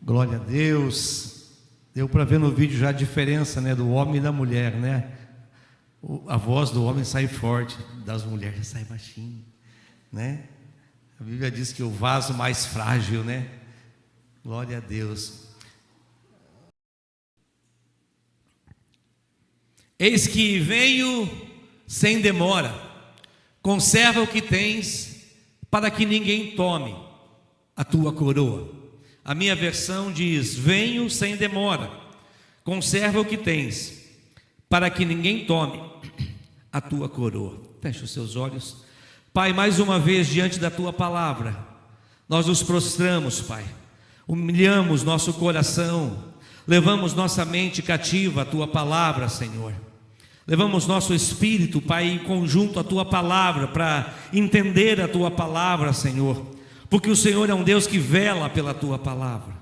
Glória a Deus. Deu para ver no vídeo já a diferença, né, do homem e da mulher, né? A voz do homem sai forte, das mulheres sai baixinho, né? A Bíblia diz que o vaso mais frágil, né? Glória a Deus. Eis que venho sem demora, conserva o que tens, para que ninguém tome a tua coroa. A minha versão diz: venho sem demora, conserva o que tens, para que ninguém tome a tua coroa. Feche os seus olhos. Pai, mais uma vez diante da tua palavra, nós nos prostramos, Pai, humilhamos nosso coração, levamos nossa mente cativa à tua palavra, Senhor. Levamos nosso espírito, Pai, em conjunto à tua palavra, para entender a tua palavra, Senhor, porque o Senhor é um Deus que vela pela tua palavra.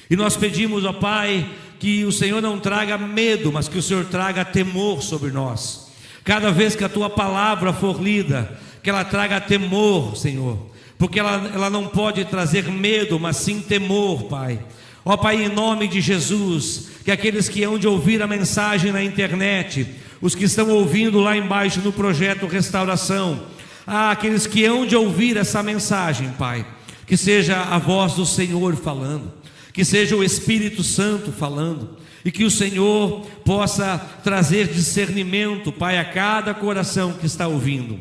E nós pedimos, ó Pai, que o Senhor não traga medo, mas que o Senhor traga temor sobre nós. Cada vez que a tua palavra for lida, que ela traga temor, Senhor, porque ela não pode trazer medo, mas sim temor, Pai. Ó Pai, em nome de Jesus, que aqueles que hão de ouvir a mensagem na internet, os que estão ouvindo lá embaixo no projeto Restauração, aqueles que hão de ouvir essa mensagem, Pai, que seja a voz do Senhor falando, que seja o Espírito Santo falando, e que o Senhor possa trazer discernimento, Pai, a cada coração que está ouvindo.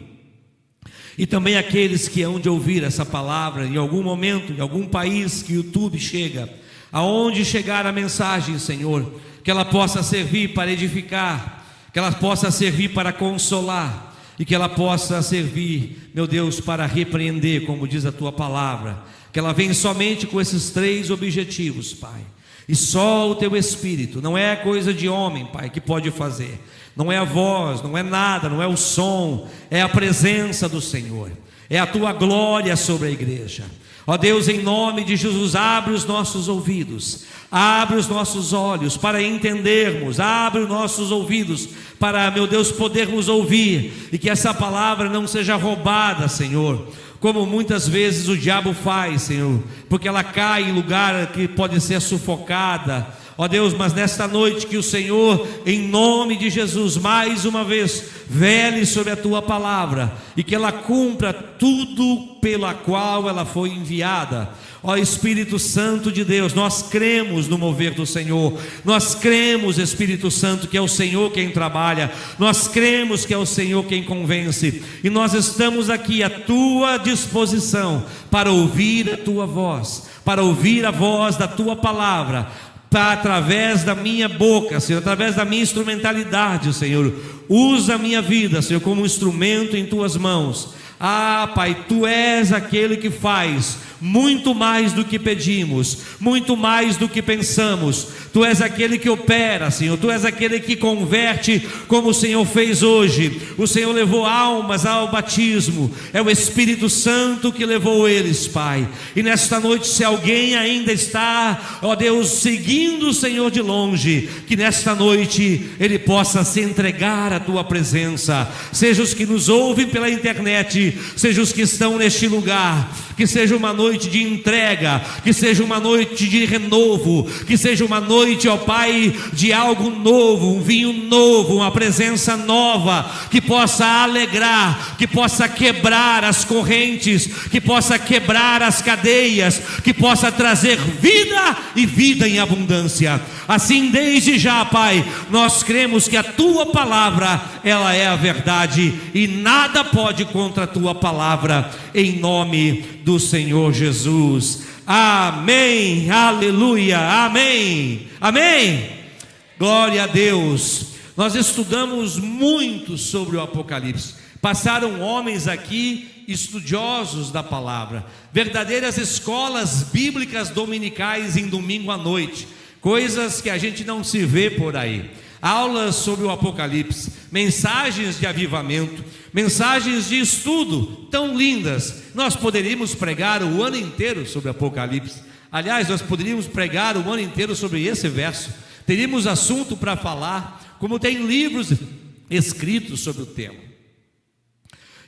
E também aqueles que hão de ouvir essa palavra em algum momento, em algum país que o YouTube chega, aonde chegar a mensagem, Senhor, que ela possa servir para edificar, que ela possa servir para consolar, e que ela possa servir, meu Deus, para repreender, como diz a tua palavra. Que ela venha somente com esses 3 objetivos, Pai. E só o teu Espírito, não é coisa de homem, Pai, que pode fazer. Não é a voz, não é nada, não é o som, é a presença do Senhor, é a tua glória sobre a igreja. Ó Deus, em nome de Jesus, abre os nossos ouvidos, abre os nossos olhos para entendermos, abre os nossos ouvidos para, meu Deus, podermos ouvir, e que essa palavra não seja roubada, Senhor, como muitas vezes o diabo faz, Senhor, porque ela cai em lugar que pode ser sufocada. Ó Deus, mas nesta noite que o Senhor, em nome de Jesus, mais uma vez, vele sobre a tua palavra, e que ela cumpra tudo pela qual ela foi enviada. Ó Espírito Santo de Deus, nós cremos no mover do Senhor, nós cremos, Espírito Santo, que é o Senhor quem trabalha, nós cremos que é o Senhor quem convence, e nós estamos aqui à tua disposição para ouvir a tua voz, para ouvir a voz da tua palavra, através da minha boca, Senhor, através da minha instrumentalidade, Senhor. Usa a minha vida, Senhor, como um instrumento em tuas mãos. Pai, tu és aquele que faz muito mais do que pedimos, muito mais do que pensamos. Tu és aquele que opera, Senhor, tu és aquele que converte, como o Senhor fez hoje. O Senhor levou almas ao batismo, é o Espírito Santo que levou eles, Pai. E nesta noite, se alguém ainda está, ó Deus, seguindo o Senhor de longe, que nesta noite ele possa se entregar à tua presença. Seja os que nos ouvem pela internet, seja os que estão neste lugar, que seja uma noite de entrega, que seja uma noite de renovo, que seja uma noite, ó Pai, de algo novo, um vinho novo, uma presença nova, que possa alegrar, que possa quebrar as correntes, que possa quebrar as cadeias, que possa trazer vida e vida em abundância. Assim, desde já, Pai, nós cremos que a tua palavra, ela é a verdade, e nada pode contra a tua palavra, em nome do Senhor Jesus. Amém, aleluia, amém, amém. Glória a Deus. Nós estudamos muito sobre o Apocalipse. Passaram homens aqui, estudiosos da palavra, verdadeiras escolas bíblicas dominicais em domingo à noite, coisas que a gente não se vê por aí. Aulas sobre o Apocalipse, mensagens de avivamento, mensagens de estudo tão lindas. Nós poderíamos pregar o ano inteiro sobre o Apocalipse. Aliás, nós poderíamos pregar o ano inteiro sobre esse verso. Teríamos assunto para falar, como tem livros escritos sobre o tema.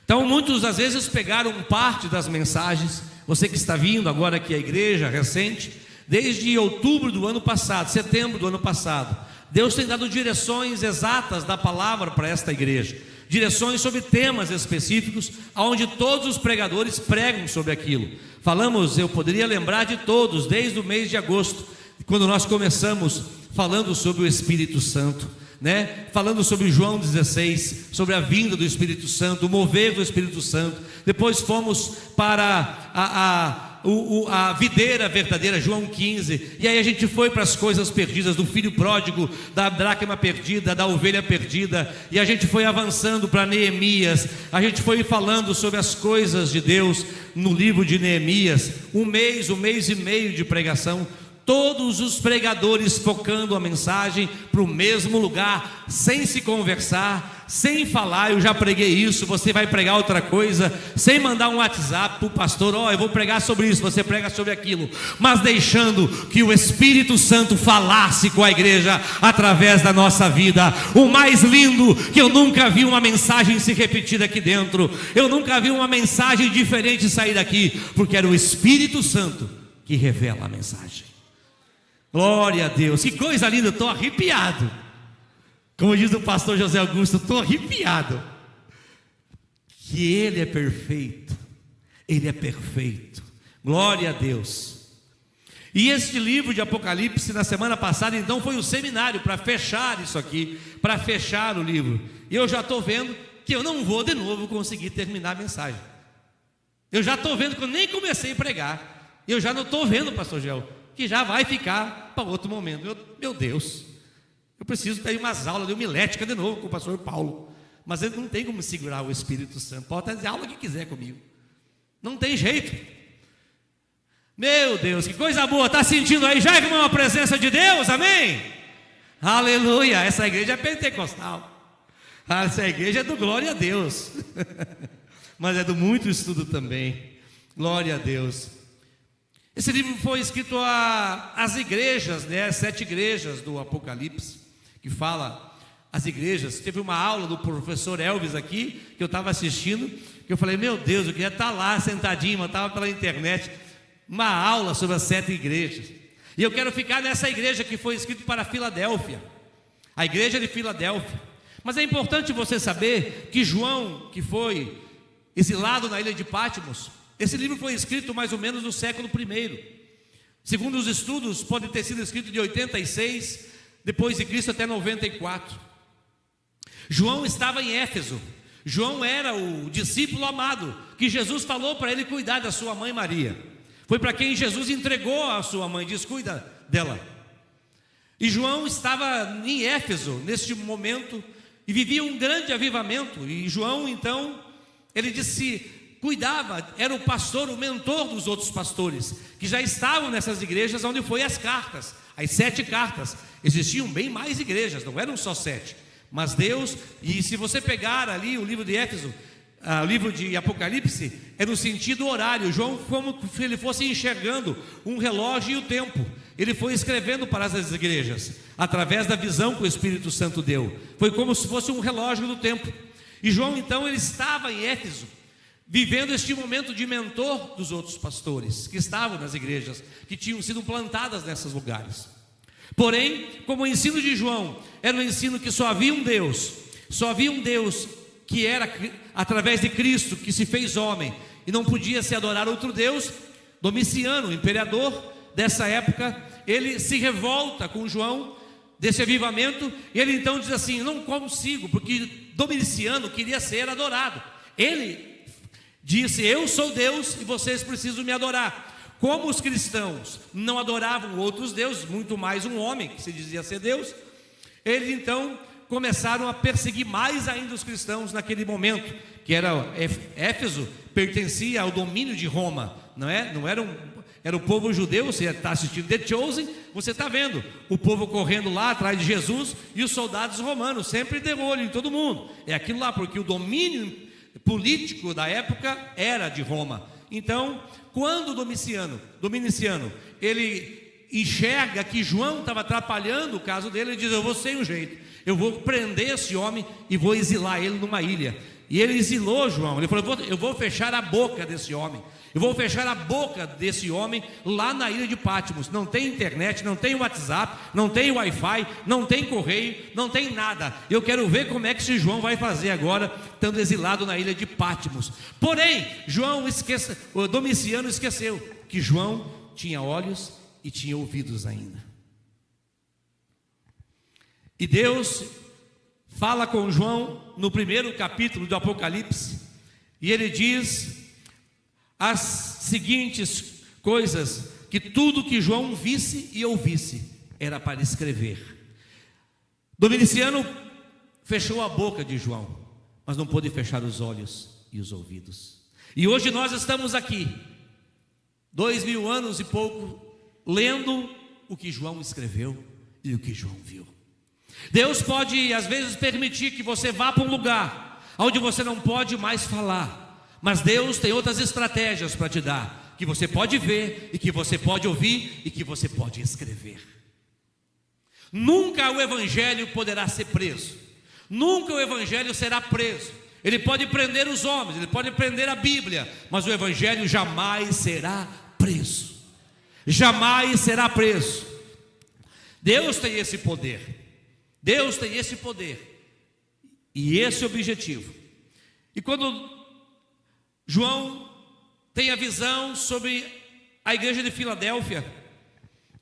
Então, muitos às vezes pegaram parte das mensagens. Você que está vindo agora aqui à igreja recente, Desde outubro do ano passado, setembro do ano passado, Deus tem dado direções exatas da palavra para esta igreja, direções sobre temas específicos, onde todos os pregadores pregam sobre aquilo. Falamos, eu poderia lembrar de todos, desde o mês de agosto, quando nós começamos falando sobre o Espírito Santo, falando sobre João 16, sobre a vinda do Espírito Santo, o mover do Espírito Santo. Depois fomos para a videira verdadeira, João 15, e aí a gente foi para as coisas perdidas, do filho pródigo, da dracma perdida, da ovelha perdida, e a gente foi avançando para Neemias. A gente foi falando sobre as coisas de Deus no livro de Neemias, um mês e meio de pregação, todos os pregadores focando a mensagem para o mesmo lugar, sem se conversar, sem falar. Eu já preguei isso, você vai pregar outra coisa, sem mandar um WhatsApp para o pastor, eu vou pregar sobre isso, você prega sobre aquilo, mas deixando que o Espírito Santo falasse com a igreja através da nossa vida. O mais lindo, que eu nunca vi uma mensagem se repetir aqui dentro, eu nunca vi uma mensagem diferente sair daqui, porque era o Espírito Santo que revela a mensagem. Glória a Deus, que coisa linda, eu estou arrepiado. Como diz o pastor José Augusto, estou arrepiado. Que Ele é perfeito, Ele é perfeito. Glória a Deus. E este livro de Apocalipse, na semana passada, então, foi o seminário para fechar isso aqui, para fechar o livro. E eu já estou vendo que eu não vou de novo conseguir terminar a mensagem. Eu já estou vendo que eu nem comecei a pregar. Eu já não estou vendo, pastor Gel, que já vai ficar para outro momento. Meu Deus, eu preciso ter umas aulas de homilética de novo com o pastor Paulo, mas ele não tem como segurar o Espírito Santo. Pode fazer a aula que quiser comigo, não tem jeito. Meu Deus, que coisa boa. Está sentindo aí já, irmão, a presença de Deus? Amém? Aleluia. Essa igreja é pentecostal, essa igreja é do glória a Deus mas é do muito estudo também. Glória a Deus. Esse livro foi escrito às igrejas, as 7 igrejas do Apocalipse, que fala as igrejas. Teve uma aula do professor Elvis aqui, que eu estava assistindo, que eu falei, meu Deus, eu queria estar lá sentadinho, mas estava pela internet, uma aula sobre as 7 igrejas. E eu quero ficar nessa igreja que foi escrito para Filadélfia, a igreja de Filadélfia. Mas é importante você saber que João, que foi exilado na ilha de Patmos, esse livro foi escrito mais ou menos no século I. Segundo os estudos, pode ter sido escrito de 86 depois de Cristo até 94. João estava em Éfeso. João era o discípulo amado, que Jesus falou para ele cuidar da sua mãe Maria. Foi para quem Jesus entregou a sua mãe, diz, cuida dela. E João estava em Éfeso neste momento e vivia um grande avivamento. E João, então, ele disse, cuidava, era o pastor, o mentor dos outros pastores, que já estavam nessas igrejas onde foi as cartas, as 7 cartas. Existiam bem mais igrejas, não eram só 7, mas Deus, e se você pegar ali o livro de Éfeso, o livro de Apocalipse, é no sentido horário. João, como se ele fosse enxergando um relógio e o tempo, ele foi escrevendo para as igrejas, através da visão que o Espírito Santo deu. Foi como se fosse um relógio do tempo. E João, então, ele estava em Éfeso, vivendo este momento de mentor dos outros pastores, que estavam nas igrejas, que tinham sido plantadas nesses lugares. Porém, como o ensino de João era um ensino que só havia um Deus que era através de Cristo, que se fez homem, e não podia se adorar outro Deus, Domiciano, o imperador dessa época, ele se revolta com João, desse avivamento, e ele então diz assim, não consigo, porque Domiciano queria ser adorado. Ele disse, eu sou Deus e vocês precisam me adorar. Como os cristãos não adoravam outros deuses, muito mais um homem que se dizia ser Deus, eles então começaram a perseguir mais ainda os cristãos naquele momento, que era Éfeso, pertencia ao domínio de Roma, não era o povo judeu. Você está assistindo The Chosen, você está vendo o povo correndo lá atrás de Jesus, e os soldados romanos sempre de olho em todo mundo, é aquilo lá, porque o domínio político da época era de Roma. Então, quando Domiciano, ele enxerga que João estava atrapalhando o caso dele, ele diz, eu vou sem um jeito, eu vou prender esse homem e vou exilar ele numa ilha. E ele exilou João. Ele falou: eu vou fechar a boca desse homem. Eu vou fechar a boca desse homem lá na ilha de Patmos. Não tem internet, não tem WhatsApp, não tem Wi-Fi, não tem correio, não tem nada. Eu quero ver como é que esse João vai fazer agora, estando exilado na ilha de Patmos. Porém, o Domiciano esqueceu que João tinha olhos e tinha ouvidos ainda. E Deus fala com João no primeiro capítulo do Apocalipse, e ele diz as seguintes coisas: que tudo que João visse e ouvisse era para escrever. Domiciano fechou a boca de João, mas não pôde fechar os olhos e os ouvidos. E hoje nós estamos aqui, 2000 anos e pouco, lendo o que João escreveu e o que João viu. Deus pode às vezes permitir que você vá para um lugar onde você não pode mais falar, mas Deus tem outras estratégias para te dar, que você pode ver, e que você pode ouvir, e que você pode escrever. Nunca o Evangelho poderá ser preso, nunca o Evangelho será preso. Ele pode prender os homens, ele pode prender a Bíblia, mas o Evangelho jamais será preso, jamais será preso. Deus tem esse poder, Deus tem esse poder e esse objetivo. E quando João tem a visão sobre a igreja de Filadélfia,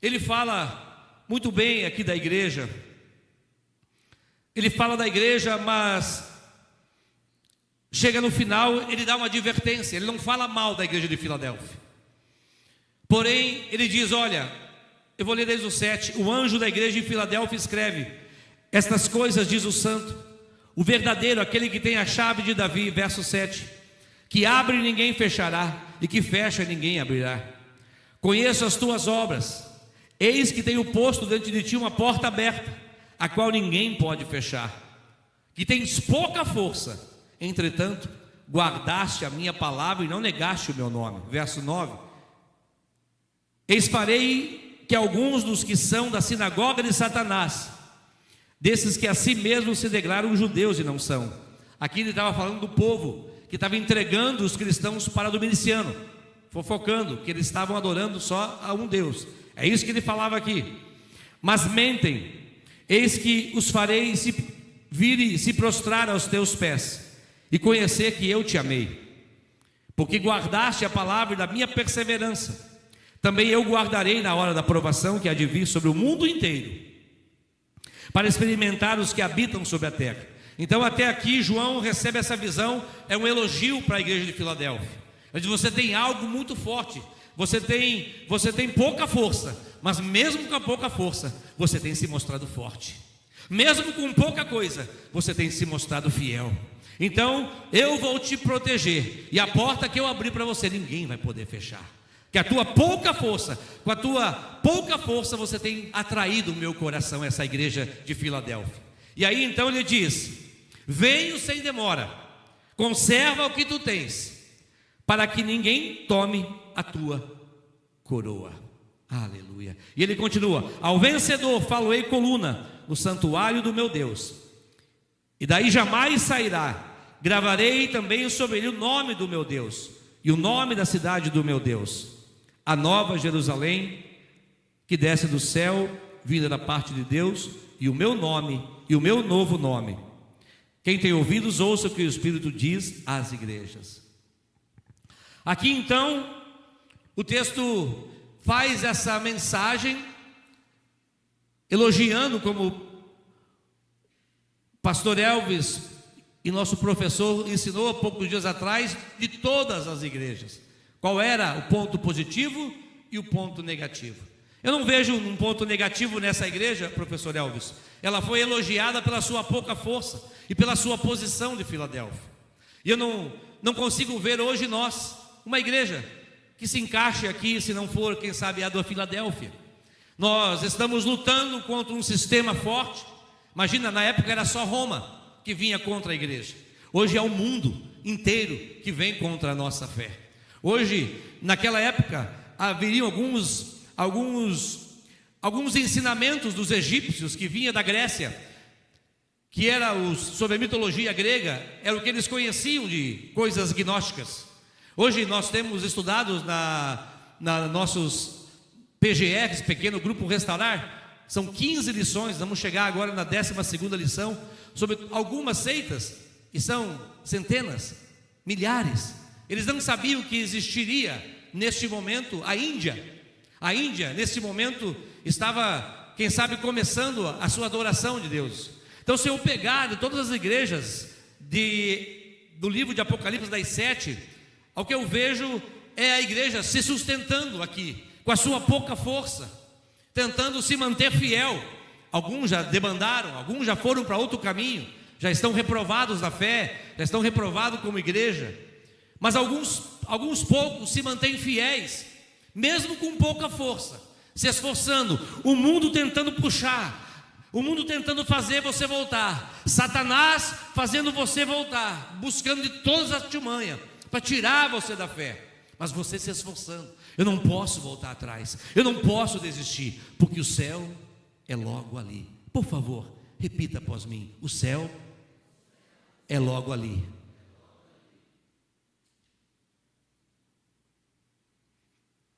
ele fala muito bem aqui da igreja. Ele fala da igreja, mas chega no final, ele dá uma advertência. Ele não fala mal da igreja de Filadélfia, porém ele diz: olha, eu vou ler desde o 7. O anjo da igreja de Filadélfia escreve: estas coisas diz o santo, o verdadeiro, aquele que tem a chave de Davi, verso 7, que abre e ninguém fechará, e que fecha e ninguém abrirá. Conheço as tuas obras, eis que tenho posto diante de ti uma porta aberta, a qual ninguém pode fechar, que tens pouca força, entretanto guardaste a minha palavra e não negaste o meu nome. Verso 9: eis farei que alguns dos que são da sinagoga de Satanás, desses que a si mesmos se declaram judeus e não são. Aqui ele estava falando do povo que estava entregando os cristãos para Domiciano, fofocando que eles estavam adorando só a um Deus. É isso que ele falava aqui. Mas mentem, eis que os farei vir e se prostrar aos teus pés, e conhecer que eu te amei, porque guardaste a palavra da minha perseverança. Também eu guardarei na hora da provação que há de vir sobre o mundo inteiro, para experimentar os que habitam sobre a terra. Então até aqui João recebe essa visão, é um elogio para a igreja de Filadélfia. Ele diz: você tem algo muito forte, você tem pouca força, mas mesmo com a pouca força, você tem se mostrado forte. Mesmo com pouca coisa, você tem se mostrado fiel. Então eu vou te proteger, e a porta que eu abri para você, ninguém vai poder fechar. Que a tua pouca força, com a tua pouca força, você tem atraído o meu coração, essa igreja de Filadélfia. E aí então ele diz: venho sem demora, conserva o que tu tens, para que ninguém tome a tua coroa. Aleluia. E ele continua: ao vencedor faloei coluna no santuário do meu Deus, e daí jamais sairá. Gravarei também sobre ele o nome do meu Deus, e o nome da cidade do meu Deus, a nova Jerusalém, que desce do céu, vinda da parte de Deus, e o meu nome, e o meu novo nome. Quem tem ouvidos, ouça o que o Espírito diz às igrejas. Aqui então, o texto faz essa mensagem, elogiando, como o pastor Elvis e nosso professor ensinou há poucos dias atrás, de todas as igrejas. Qual era o ponto positivo e o ponto negativo? Eu não vejo um ponto negativo nessa igreja, professor Elvis. Ela foi elogiada pela sua pouca força e pela sua posição de Filadélfia. E eu não consigo ver hoje nós, uma igreja que se encaixe aqui, se não for, quem sabe, a da Filadélfia. Nós estamos lutando contra um sistema forte. Imagina, na época era só Roma que vinha contra a igreja. Hoje é o mundo inteiro que vem contra a nossa fé. Hoje, naquela época, haveriam alguns ensinamentos dos egípcios que vinha da Grécia, que era sobre a mitologia grega, era o que eles conheciam de coisas gnósticas. Hoje nós temos estudados na nossos PGRs, Pequeno Grupo Restaurar, são 15 lições, vamos chegar agora na 12ª lição, sobre algumas seitas, que são centenas, milhares. Eles não sabiam que existiria neste momento a Índia. A Índia, neste momento, estava, quem sabe, começando a sua adoração de Deus. Então, se eu pegar de todas as igrejas do livro de Apocalipse das 7, o que eu vejo é a igreja se sustentando aqui, com a sua pouca força, tentando se manter fiel. Alguns já debandaram, alguns já foram para outro caminho, já estão reprovados na fé, já estão reprovados como igreja. Mas alguns poucos se mantêm fiéis, mesmo com pouca força, se esforçando, o mundo tentando puxar, o mundo tentando fazer você voltar, Satanás fazendo você voltar, buscando de todas as artimanhas para tirar você da fé, mas você se esforçando. Eu não posso voltar atrás, eu não posso desistir, porque o céu é logo ali. Por favor, repita após mim: o céu é logo ali.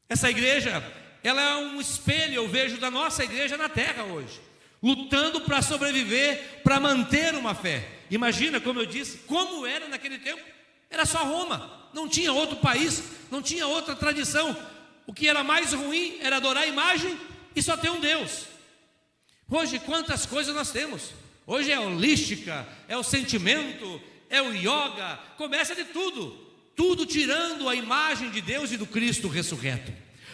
Essa igreja, ela é um espelho, eu vejo, da nossa igreja na terra hoje, lutando para sobreviver, para manter uma fé. Imagina, como eu disse, como era naquele tempo. Era só Roma, não tinha outro país, não tinha outra tradição. O que era mais ruim era adorar a imagem e só ter um Deus. Hoje, quantas coisas nós temos? Hoje é a holística, é o sentimento, é o yoga, começa de tudo. Tudo tirando a imagem de Deus e do Cristo ressurreto.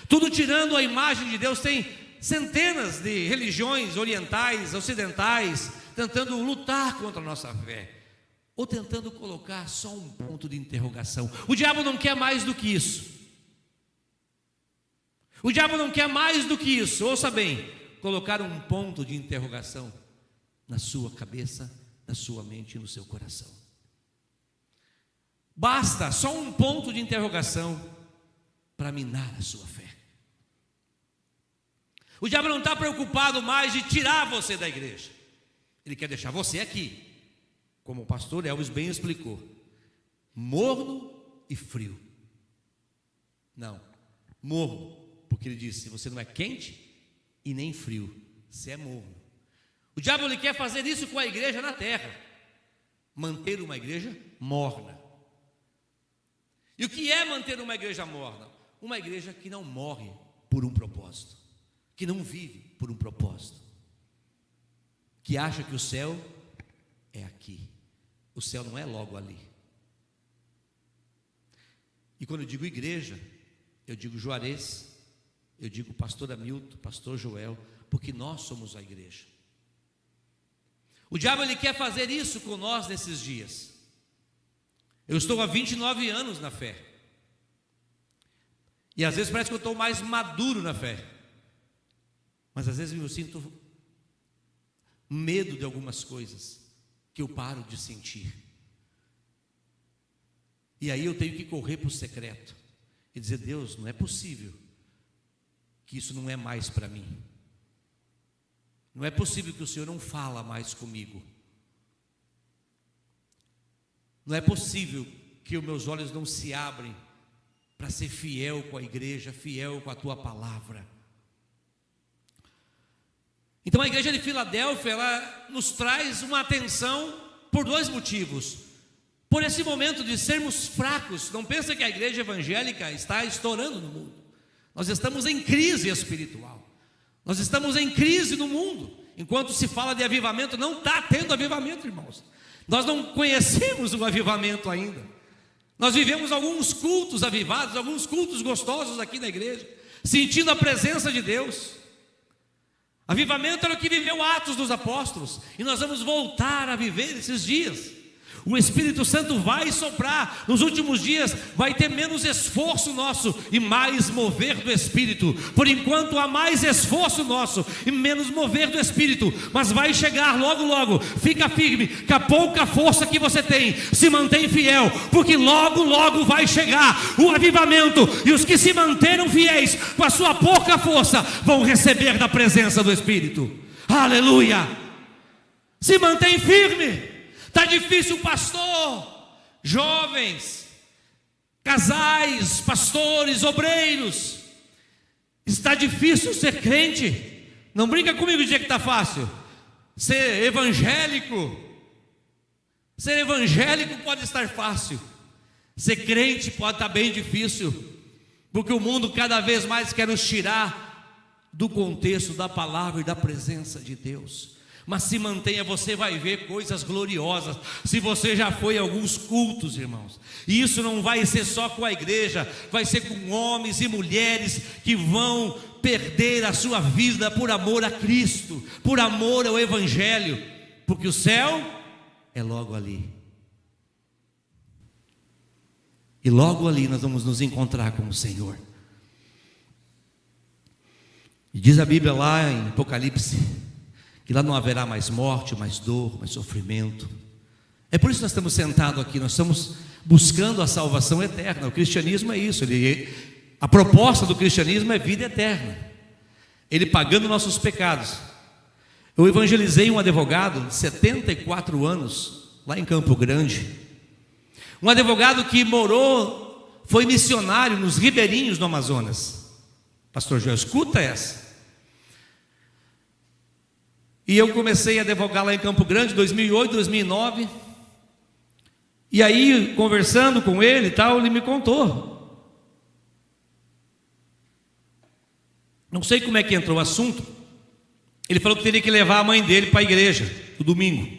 Tudo tirando a imagem de Deus. Tem centenas de religiões orientais, ocidentais, tentando lutar contra a nossa fé, ou tentando colocar só um ponto de interrogação. O diabo não quer mais do que isso. O diabo não quer mais do que isso. Ouça bem, colocar um ponto de interrogação na sua cabeça, na sua mente e no seu coração. Basta só um ponto de interrogação para minar a sua fé. O diabo não está preocupado mais de tirar você da igreja. Ele quer deixar você aqui, como o pastor Elvis bem explicou, morno e frio. Não, morno, porque ele disse: você não é quente e nem frio, você é morno. O diabo ele quer fazer isso com a igreja na terra, manter uma igreja morna. E o que é manter uma igreja morna? Uma igreja que não morre por um propósito, que não vive por um propósito, que acha que o céu é aqui. O céu não é logo ali. E quando eu digo igreja, eu digo Juarez, eu digo pastor Hamilton, pastor Joel, porque nós somos a igreja. O diabo ele quer fazer isso com nós nesses dias. Eu estou há 29 anos na fé, e às vezes parece que eu estou mais maduro na fé, mas às vezes eu sinto medo de algumas coisas que eu paro de sentir, e aí eu tenho que correr para o secreto e dizer: Deus, não é possível que isso não é mais para mim, não é possível que o Senhor não fala mais comigo, não é possível que os meus olhos não se abrem para ser fiel com a igreja, fiel com a tua palavra. Então a igreja de Filadélfia, ela nos traz uma atenção por dois motivos. Por esse momento de sermos fracos. Não pensa que a igreja evangélica está estourando no mundo. Nós estamos em crise espiritual, nós estamos em crise no mundo. Enquanto se fala de avivamento, não está tendo avivamento, irmãos. Nós não conhecemos o avivamento ainda. Nós vivemos alguns cultos avivados, alguns cultos gostosos aqui na igreja, sentindo a presença de Deus. Avivamento era o que viveu Atos dos Apóstolos, e nós vamos voltar a viver esses dias. O Espírito Santo vai soprar. Nos últimos dias vai ter menos esforço nosso e mais mover do Espírito. Por enquanto há mais esforço nosso e menos mover do Espírito, mas vai chegar logo logo. Fica firme, com a pouca força que você tem, se mantém fiel, porque logo logo vai chegar o avivamento, e os que se manteram fiéis com a sua pouca força vão receber da presença do Espírito. Aleluia! Se mantém firme. Está difícil, pastor. Jovens, casais, pastores, obreiros, está difícil ser crente. Não brinca comigo de que está fácil. Ser evangélico pode estar fácil. Ser crente pode estar bem difícil, porque o mundo cada vez mais quer nos tirar do contexto da palavra e da presença de Deus. Mas se mantenha, você vai ver coisas gloriosas. Se você já foi a alguns cultos, irmãos, e isso não vai ser só com a igreja, vai ser com homens e mulheres que vão perder a sua vida por amor a Cristo, por amor ao Evangelho, porque o céu é logo ali. E logo ali nós vamos nos encontrar com o Senhor. E diz a Bíblia lá em Apocalipse, que lá não haverá mais morte, mais dor, mais sofrimento. É por isso que nós estamos sentados aqui, nós estamos buscando a salvação eterna. O cristianismo é isso, a proposta do cristianismo é vida eterna, Ele pagando nossos pecados. Eu evangelizei um advogado de 74 anos, lá em Campo Grande, um advogado que foi missionário nos ribeirinhos do Amazonas. Pastor Joel, escuta essa. E eu comecei a advogar lá em Campo Grande, 2008, 2009. E aí, conversando com ele e tal, ele me contou. Não sei como é que entrou o assunto. Ele falou que teria que levar a mãe dele para a igreja, no domingo.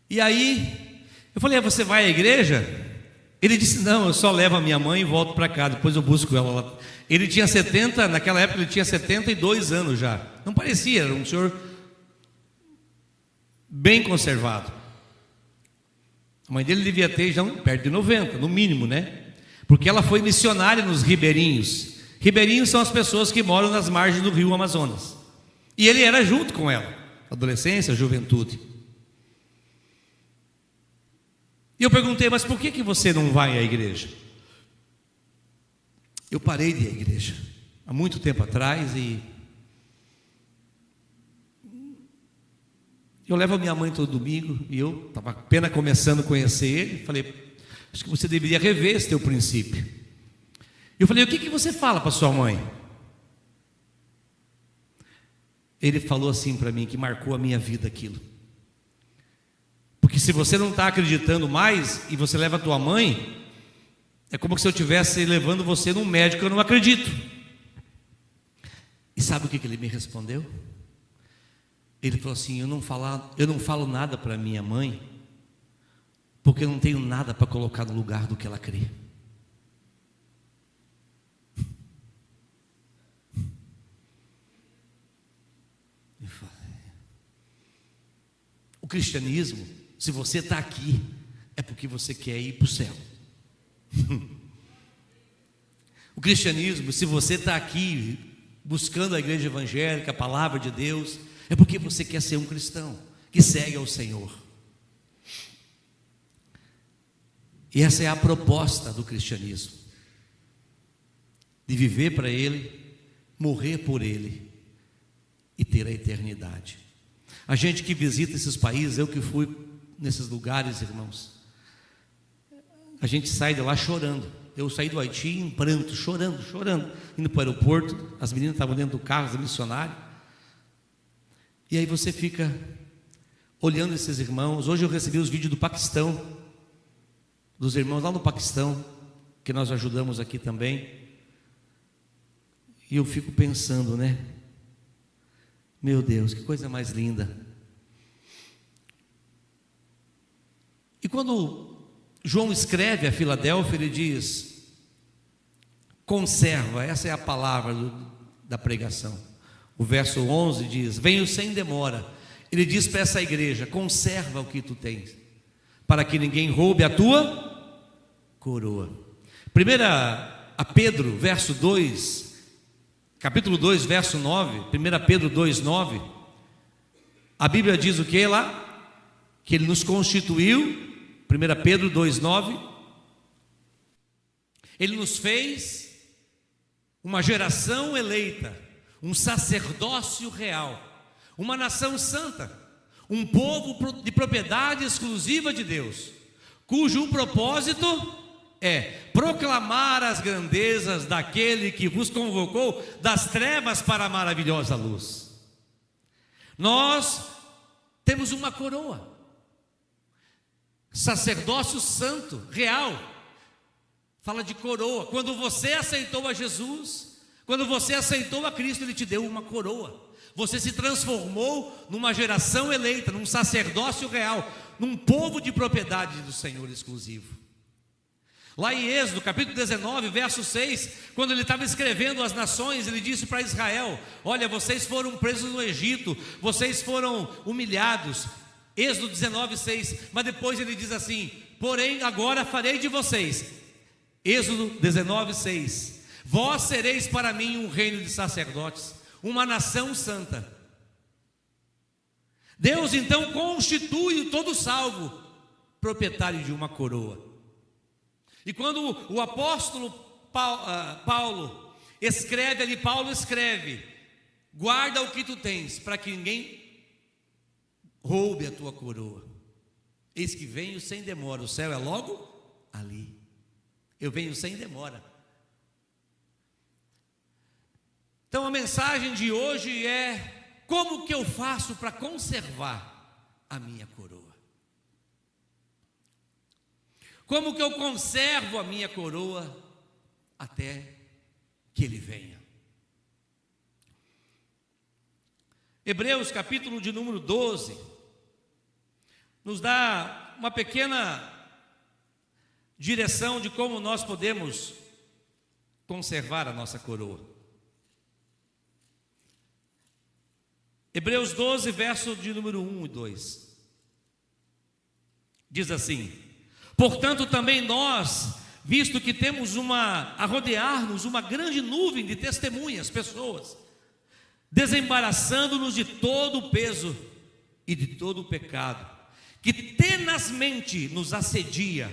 E aí, eu falei, você vai à igreja? Ele disse, não, eu só levo a minha mãe e volto para cá, depois eu busco ela lá. Ele tinha naquela época ele tinha 72 anos já. Não parecia, era um senhor bem conservado. A mãe dele devia ter já perto de 90, no mínimo, né? Porque ela foi missionária nos ribeirinhos. Ribeirinhos são as pessoas que moram nas margens do rio Amazonas. E ele era junto com ela, adolescência, juventude. E eu perguntei, mas por que você não vai à igreja? Eu parei de ir à igreja há muito tempo atrás e eu levo a minha mãe todo domingo e eu estava apenas começando a conhecer ele. Falei, acho que você deveria rever esse teu princípio. Eu falei, o que você fala para sua mãe? Ele falou assim para mim, que marcou a minha vida aquilo. Porque se você não está acreditando mais e você leva a tua mãe, é como se eu estivesse levando você num médico, eu não acredito. E sabe o que ele me respondeu? Ele falou assim, eu não falo nada para minha mãe, porque eu não tenho nada para colocar no lugar do que ela crê. O cristianismo, se você está aqui, é porque você quer ir para o céu. O cristianismo, se você está aqui buscando a igreja evangélica, a palavra de Deus, é porque você quer ser um cristão que segue ao Senhor. E essa é a proposta do cristianismo, de viver para Ele, morrer por Ele e ter a eternidade. A gente que visita esses países, eu que fui nesses lugares, irmãos, a gente sai de lá chorando. Eu saí do Haiti em pranto, chorando, indo para o aeroporto, as meninas estavam dentro do carro, as missionárias. E aí você fica olhando esses irmãos. Hoje eu recebi os vídeos do Paquistão, dos irmãos lá no Paquistão, que nós ajudamos aqui também. E eu fico pensando, né? Meu Deus, que coisa mais linda. E quando João escreve a Filadélfia, ele diz, conserva, essa é a palavra da pregação. O verso 11 diz, venho sem demora. Ele diz para essa igreja, conserva o que tu tens, para que ninguém roube a tua coroa. 1 Pedro, verso 2, capítulo 2, verso 9, 1 Pedro 2, 9, a Bíblia diz o que lá? Que Ele nos constituiu, 1 Pedro 2, 9, Ele nos fez uma geração eleita, um sacerdócio real, uma nação santa, um povo de propriedade exclusiva de Deus, cujo propósito é proclamar as grandezas daquele que vos convocou das trevas para a maravilhosa luz. Nós temos uma coroa, sacerdócio santo, real. Fala de coroa. Quando você aceitou a Jesus, quando você aceitou a Cristo, Ele te deu uma coroa. Você se transformou numa geração eleita, num sacerdócio real, num povo de propriedade do Senhor exclusivo. Lá em Êxodo, capítulo 19, verso 6, quando ele estava escrevendo às nações, ele disse para Israel: olha, vocês foram presos no Egito, vocês foram humilhados. Êxodo 19, 6, mas depois ele diz assim: porém agora farei de vocês, Êxodo 19, 6, vós sereis para mim um reino de sacerdotes, uma nação santa. Deus então constitui o todo salvo proprietário de uma coroa. E quando o apóstolo Paulo escreve ali, Paulo escreve: guarda o que tu tens, para que ninguém roube a tua coroa. Eis que venho sem demora, o céu é logo ali. Eu venho sem demora. Então a mensagem de hoje é: como que eu faço para conservar a minha coroa? Como que eu conservo a minha coroa até que Ele venha? Hebreus capítulo de número 12 nos dá uma pequena direção de como nós podemos conservar a nossa coroa. Hebreus 12, verso de número 1 e 2 diz assim: portanto também nós, visto que temos a rodear-nos uma grande nuvem de testemunhas, pessoas, desembaraçando-nos de todo o peso e de todo o pecado que tenazmente nos assedia,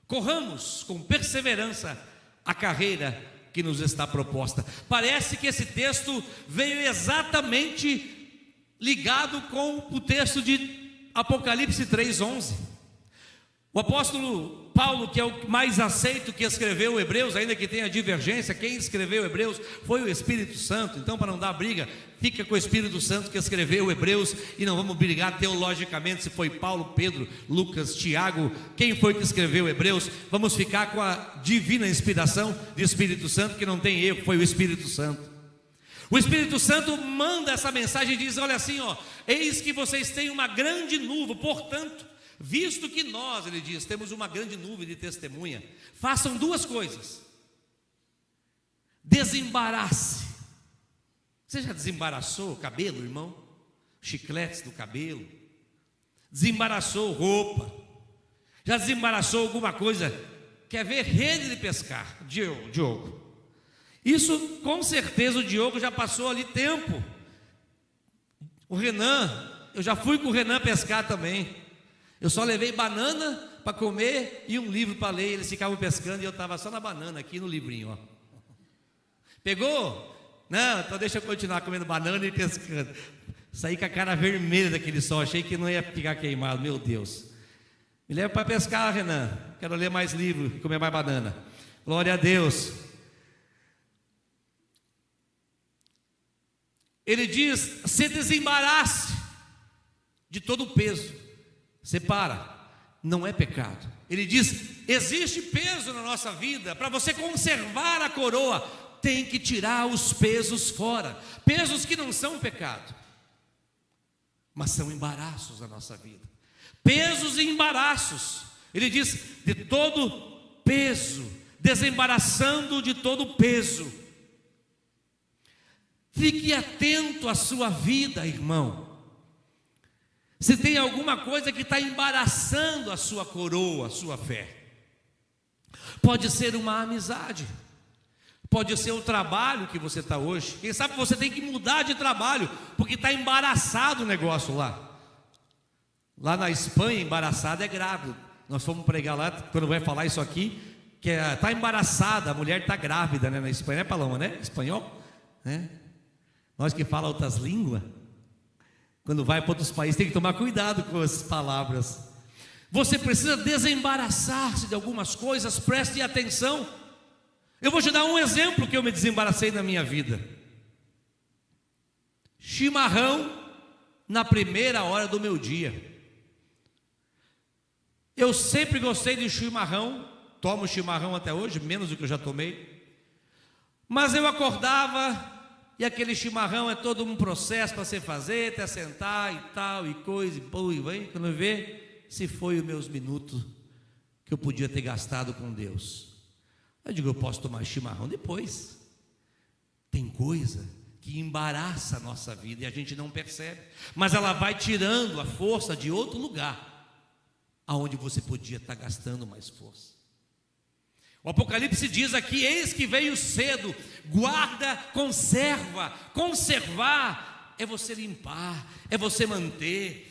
corramos com perseverança a carreira que nos está proposta. Parece que esse texto veio exatamente ligado com o texto de Apocalipse 3:11. O apóstolo Paulo, que é o mais aceito que escreveu o Hebreus, ainda que tenha divergência, quem escreveu o Hebreus foi o Espírito Santo. Então, para não dar briga, fica com o Espírito Santo que escreveu o Hebreus, e não vamos brigar teologicamente se foi Paulo, Pedro, Lucas, Tiago, quem foi que escreveu o Hebreus. Vamos ficar com a divina inspiração do Espírito Santo, que não tem erro, foi o Espírito Santo. O Espírito Santo manda essa mensagem e diz: olha assim, eis que vocês têm uma grande nuvem, portanto, visto que nós, ele diz, temos uma grande nuvem de testemunha, façam duas coisas: desembarace. Você já desembaraçou o cabelo, irmão? Chicletes do cabelo? Desembaraçou roupa? Já desembaraçou alguma coisa? Quer ver rede de pescar? Diogo, isso com certeza o Diogo já passou ali tempo. O Renan, eu já fui com o Renan pescar também. Eu só levei banana para comer e um livro para ler. Eles ficavam pescando e eu estava só na banana aqui no livrinho, Pegou? Não, então deixa eu continuar comendo banana e pescando. Saí com a cara vermelha daquele sol, achei que não ia ficar queimado, meu Deus. Me leva para pescar, Renan. Quero ler mais livro e comer mais banana. Glória a Deus. Ele diz: se desembarace de todo o peso. Separa, não é pecado. Ele diz: existe peso na nossa vida. Para você conservar a coroa, tem que tirar os pesos fora. Pesos que não são pecado, mas são embaraços na nossa vida. Pesos e embaraços. Ele diz: de todo peso, desembaraçando de todo peso. Fique atento à sua vida, irmão. Se tem alguma coisa que está embaraçando a sua coroa, a sua fé, pode ser uma amizade, pode ser o trabalho que você está hoje. Quem sabe você tem que mudar de trabalho, porque está embaraçado o negócio lá. Lá na Espanha, embaraçada é grávida. Nós fomos pregar lá, quando vai falar isso aqui, que está embaraçada, a mulher está grávida, né? Na Espanha, né, Paloma, né? Espanhol, né? Nós que falamos outras línguas. Quando vai para outros países, tem que tomar cuidado com essas palavras. Você precisa desembaraçar-se de algumas coisas, preste atenção. Eu vou te dar um exemplo que eu me desembaracei na minha vida. Chimarrão na primeira hora do meu dia. Eu sempre gostei de chimarrão, tomo chimarrão até hoje, menos do que eu já tomei. Mas eu acordava e aquele chimarrão é todo um processo para você fazer, até sentar e tal, e coisa, e pô, e vem, quando vê, se foi os meus minutos que eu podia ter gastado com Deus. Eu digo, eu posso tomar chimarrão depois. Tem coisa que embaraça a nossa vida e a gente não percebe, mas ela vai tirando a força de outro lugar, aonde você podia estar gastando mais força. O Apocalipse diz aqui: eis que veio cedo, guarda, conserva. Conservar é você limpar, é você manter.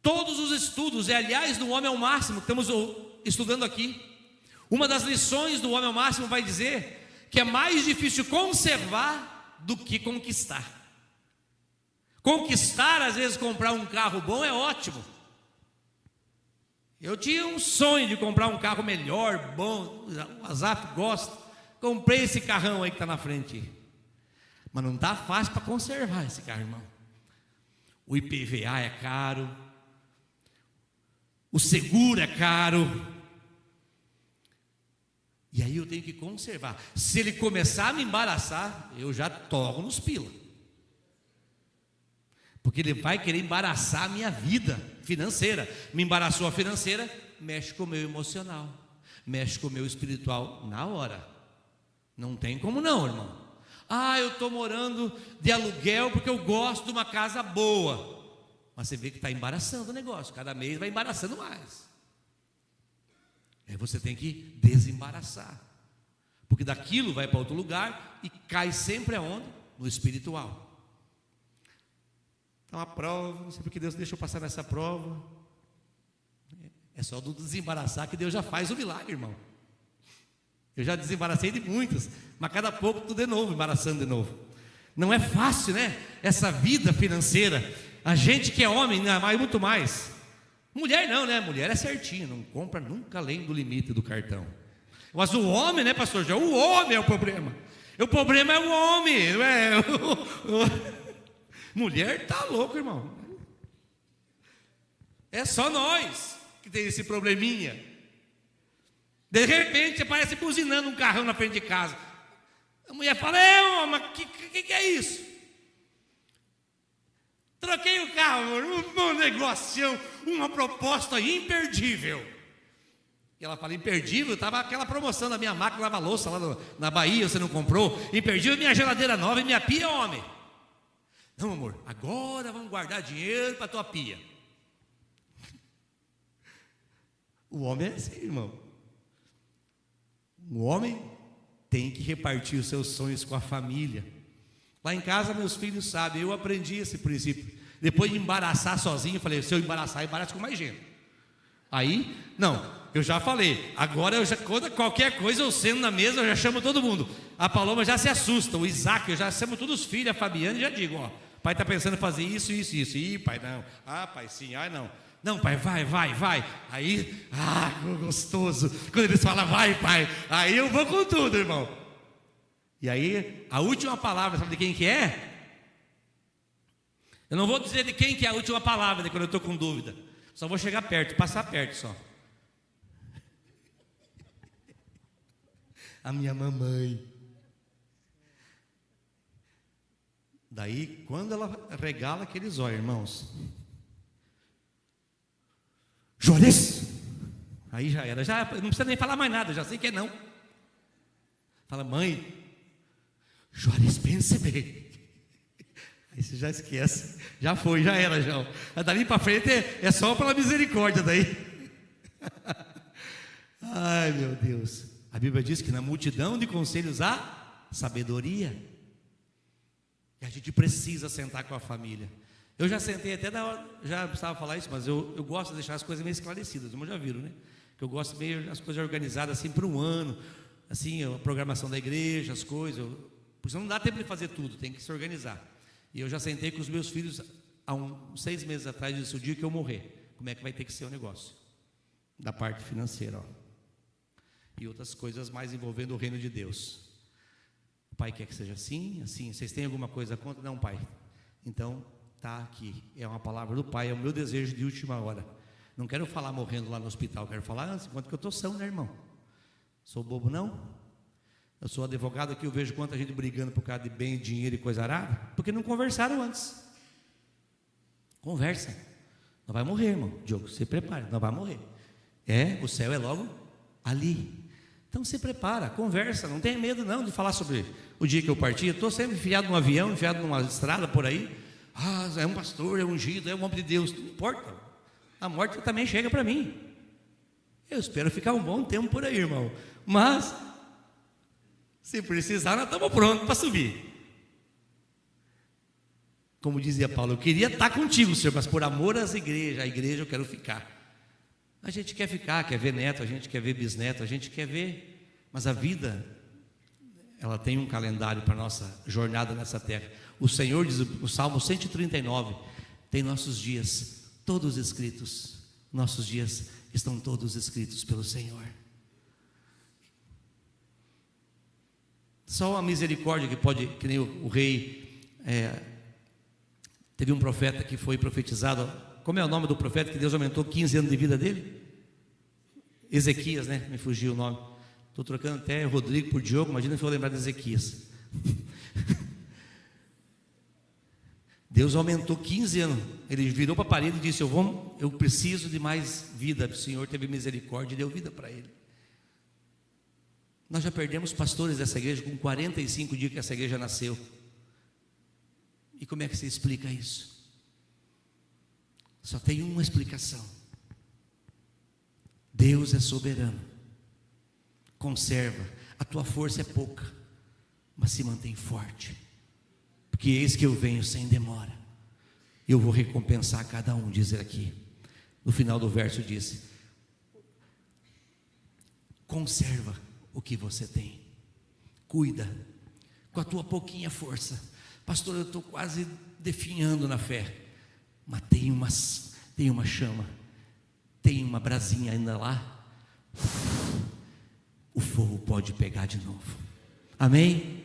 Todos os estudos, aliás, do Homem ao Máximo, que estamos estudando aqui, uma das lições do Homem ao Máximo vai dizer que é mais difícil conservar do que conquistar. Conquistar, às vezes comprar um carro bom é ótimo. Eu tinha um sonho de comprar um carro melhor, bom, o Azaf gosta. Comprei esse carrão aí que está na frente. Mas não está fácil para conservar esse carro, irmão. O IPVA é caro, o seguro é caro. E aí eu tenho que conservar. Se ele começar a me embaraçar, eu já torro nos pila. Porque ele vai querer embaraçar a minha vida financeira. Me embaraçou a financeira, mexe com o meu emocional, mexe com o meu espiritual na hora. Não tem como não, irmão. Ah, eu estou morando de aluguel porque eu gosto de uma casa boa. Mas você vê que está embaraçando o negócio. Cada mês vai embaraçando mais. Aí você tem que desembaraçar. Porque daquilo vai para outro lugar e cai sempre aonde? No espiritual. Então a prova, não sei porque Deus deixa eu passar nessa prova. É só do desembaraçar que Deus já faz o milagre, irmão. Eu já desembaracei de muitas, mas cada pouco tudo de novo, embaraçando de novo. Não é fácil, né? Essa vida financeira. A gente que é homem, né? Mas muito mais. Mulher não, né? Mulher é certinho, não compra nunca além do limite do cartão. Mas o homem, né, pastor? Já o homem é o problema. O problema é o homem, não é? Mulher tá louco, irmão. É só nós que tem esse probleminha. De repente aparece buzinando um carrão na frente de casa. A mulher fala: mas que é isso? Troquei o carro, um negocião, uma proposta imperdível. E ela fala: imperdível? Estava aquela promoção da minha máquina lava-louça lá na Bahia, você não comprou? Imperdível minha geladeira nova e minha pia, homem. Não, amor, agora vamos guardar dinheiro para a tua pia. O homem é assim, irmão. O homem tem que repartir os seus sonhos com a família. Lá em casa meus filhos sabem, eu aprendi esse princípio. Depois de embaraçar sozinho, eu falei: se eu embaraçar, embaraço com mais gente. Aí, não, eu já falei, agora qualquer coisa eu sento na mesa, eu já chamo todo mundo. A Paloma já se assusta, o Isaac, eu já chamo todos os filhos, a Fabiana, e já digo: ó, pai está pensando em fazer isso, isso, isso. Ih, pai, não. Ah, pai, sim, ah, não. Não, pai, vai. Aí, gostoso. Quando eles falam: vai, pai, aí eu vou com tudo, irmão. E aí, a última palavra, sabe de quem que é? Eu não vou dizer de quem que é a última palavra, né, quando eu estou com dúvida. Só vou chegar perto, passar perto só. A minha mamãe. Daí, quando ela regala aqueles olhos, irmãos, Juarez! Aí já era, já não precisa nem falar mais nada, já sei que é não. Fala: mãe, Juarez, pense bem. Aí você já esquece, já foi, já era, já. Dali para frente é só pela misericórdia daí. Ai, meu Deus. A Bíblia diz que na multidão de conselhos há sabedoria. E a gente precisa sentar com a família. Eu já sentei até na hora, já precisava falar isso, mas eu gosto de deixar as coisas meio esclarecidas, como já viram, né? Que eu gosto meio as coisas organizadas assim para um ano, assim, a programação da igreja, as coisas, porque senão não dá tempo de fazer tudo, tem que se organizar. E eu já sentei com os meus filhos há uns 6 meses atrás, disse: o dia que eu morrer, como é que vai ter que ser o negócio? Da parte financeira, ó. E outras coisas mais envolvendo o reino de Deus. O pai quer que seja assim, assim. Vocês têm alguma coisa contra? Não, pai. Então, tá aqui. É uma palavra do pai, é o meu desejo de última hora. Não quero falar morrendo lá no hospital, quero falar antes, enquanto que eu estou são, né, irmão? Sou bobo, não? Eu sou advogado aqui, eu vejo quanta gente brigando por causa de bem, dinheiro e coisa arada, porque não conversaram antes. Conversa. Não vai morrer, irmão. Diogo, se prepare, não vai morrer. O céu é logo ali. Então se prepara, conversa, não tenha medo não de falar sobre o dia que eu parti. Eu estou sempre enfiado num avião, enfiado numa estrada por aí. É um pastor, é ungido, é um homem de Deus. Não importa, a morte também chega para mim. Eu espero ficar um bom tempo por aí, irmão. Mas, se precisar, nós estamos prontos para subir. Como dizia Paulo, eu queria estar contigo, Senhor, mas por amor às igrejas, a igreja eu quero ficar. A gente quer ficar, quer ver neto, a gente quer ver bisneto, a gente quer ver, mas a vida, ela tem um calendário para a nossa jornada nessa terra. O Senhor diz, o Salmo 139, tem nossos dias todos escritos, nossos dias estão todos escritos pelo Senhor. Só a misericórdia que pode, que nem o rei, teve um profeta que foi profetizado. Como é o nome do profeta que Deus aumentou 15 anos de vida dele? Ezequias, né? Me fugiu o nome. Estou trocando até Rodrigo por Diogo. Imagina se eu lembrar de Ezequias. Deus aumentou 15 anos. Ele virou para a parede e disse: eu preciso de mais vida. O Senhor teve misericórdia e deu vida para ele. Nós já perdemos pastores dessa igreja com 45 dias que essa igreja nasceu. E como é que se explica isso? Só tem uma explicação: Deus é soberano. Conserva, a tua força é pouca, mas se mantém forte, porque eis que eu venho sem demora, eu vou recompensar cada um. Diz aqui, no final do verso diz: conserva o que você tem, cuida com a tua pouquinha força. Pastor, eu estou quase definhando na fé, mas tem uma chama, tem uma brasinha ainda lá, o fogo pode pegar de novo. Amém?